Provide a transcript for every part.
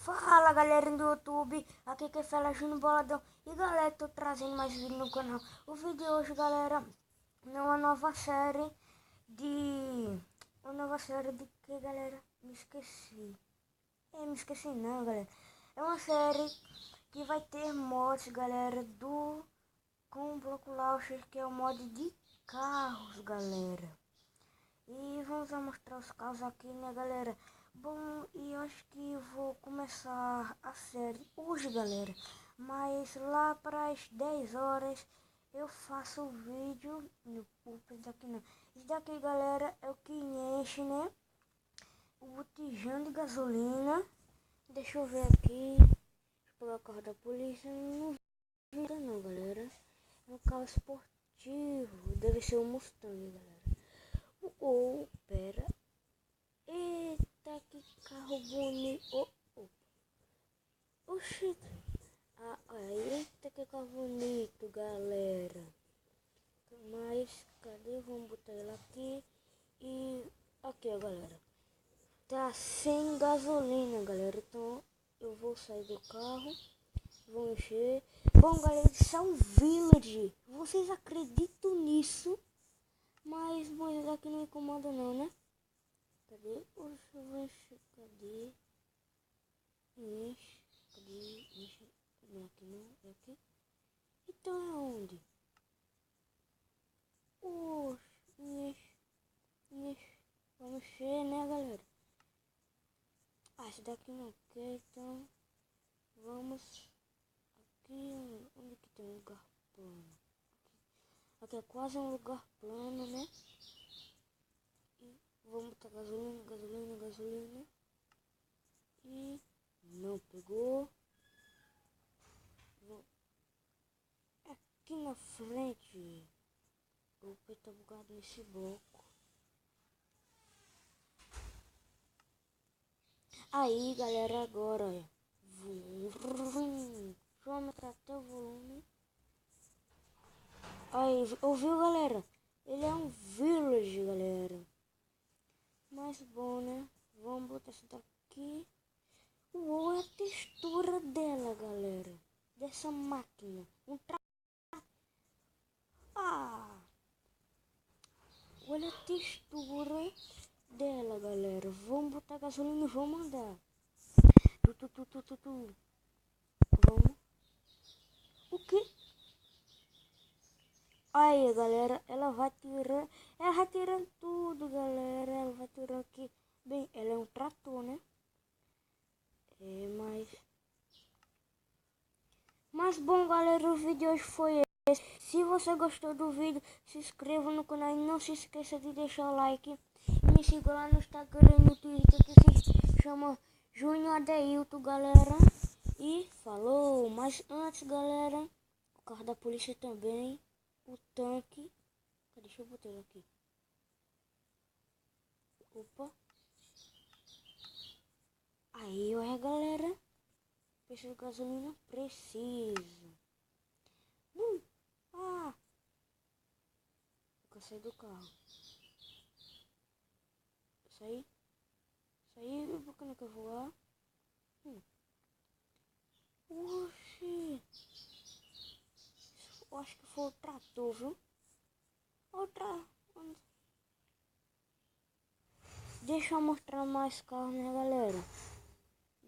Fala galera do YouTube, aqui quem fala é Júnior Boladão. E galera, tô trazendo mais vídeo no canal. O vídeo de hoje, galera, é uma nova série de... que, galera? Me esqueci. Me esqueci não, galera. É uma série que vai ter mods, galera, com o Bloco Launcher, que é o mod de carros, galera. E vamos mostrar os carros aqui, né, galera? Bom, e eu acho que vou começar a série hoje, galera. Mas lá para as 10 horas eu faço o vídeo. Esse daqui não. Esse daqui, galera, é o que enche, né? O botijão de gasolina. Deixa eu ver aqui. Deixa eu pegar o carro da polícia. Não vi não, galera. É um carro esportivo. Deve ser um Mustang, galera. Pera. Eita, que carro bonito. Oxi. Eita, que carro bonito, galera. Mas, cadê? Vamos botar ele aqui. E aqui, ó, galera. Tá sem gasolina, galera. Então, eu vou sair do carro. Vou encher. Bom, galera, isso é um village. Vocês acreditam nisso? Mas aqui não incomoda não, né? Cadê? Oxe, cadê? Enche. Cadê? Enche. Não, aqui não. É aqui. Então é onde? Oxe, enche. Vamos encher, né, galera? Esse daqui não quer, então vamos aqui. Onde que tem um lugar plano? Aqui é quase um lugar plano, né? E vamos botar gasolina. E não pegou. Aqui na frente. O pé tá bugado nesse bloco. Aí, galera, agora, olha. Deixa eu aumentar até o volume. Aí, ouviu, galera? Ele é um village, galera. Mas bom, né? Vamos botar essa daqui. Uou, é a textura dela, galera. Dessa máquina. Olha a textura dela, galera. Vamos botar gasolina e vamos andar. Vamos. O que? Aí, galera, ela vai tirando tudo, galera. Ela vai tirando aqui. Bem, ela é um trator, né? Mas bom, galera, o vídeo de hoje foi esse. Se você gostou do vídeo, se inscreva no canal e não se esqueça de deixar o like. E me siga lá no Instagram e no Twitter, que se chama Júnior Adeilton, galera. E falou! Mas antes, galera, o carro da polícia também, o tanque. Deixa eu botar ele aqui. Opa! Aí, olha, galera. Preciso de gasolina? Preciso. Vou sair do carro. Sair, porque não quer voar. Oxi. Eu acho que foi o trator, viu? Deixa eu mostrar mais carros, né, galera?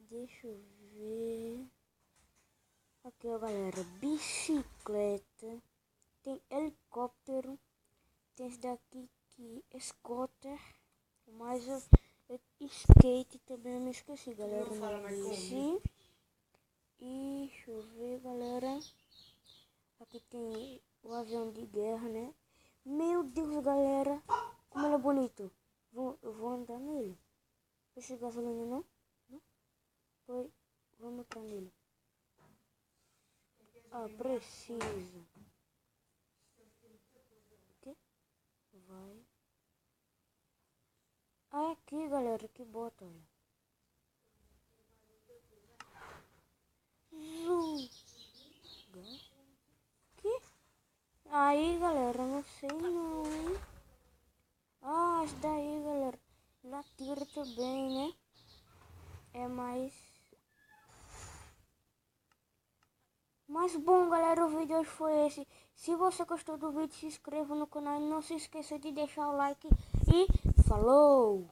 Deixa eu ver. Aqui, ó, galera. Bicicleta. Tem helicóptero. Tem esse daqui que é scooter. Mas skate também eu me esqueci, galera. Sim. E deixa eu ver, galera. Aqui tem o avião de guerra, né? Meu Deus, galera. Como ele é bonito. Eu vou andar nele. Precisa de gasolina, não? Foi. Vamos entrar nele. Precisa. O quê? Vai. É aqui, galera, que bota, olha. Que? Aí, galera, não sei não, hein? Esse daí, galera. Ela tira também, né? É mais... Mas bom, galera, o vídeo hoje foi esse. Se você gostou do vídeo, se inscreva no canal e não se esqueça de deixar o like. E falou!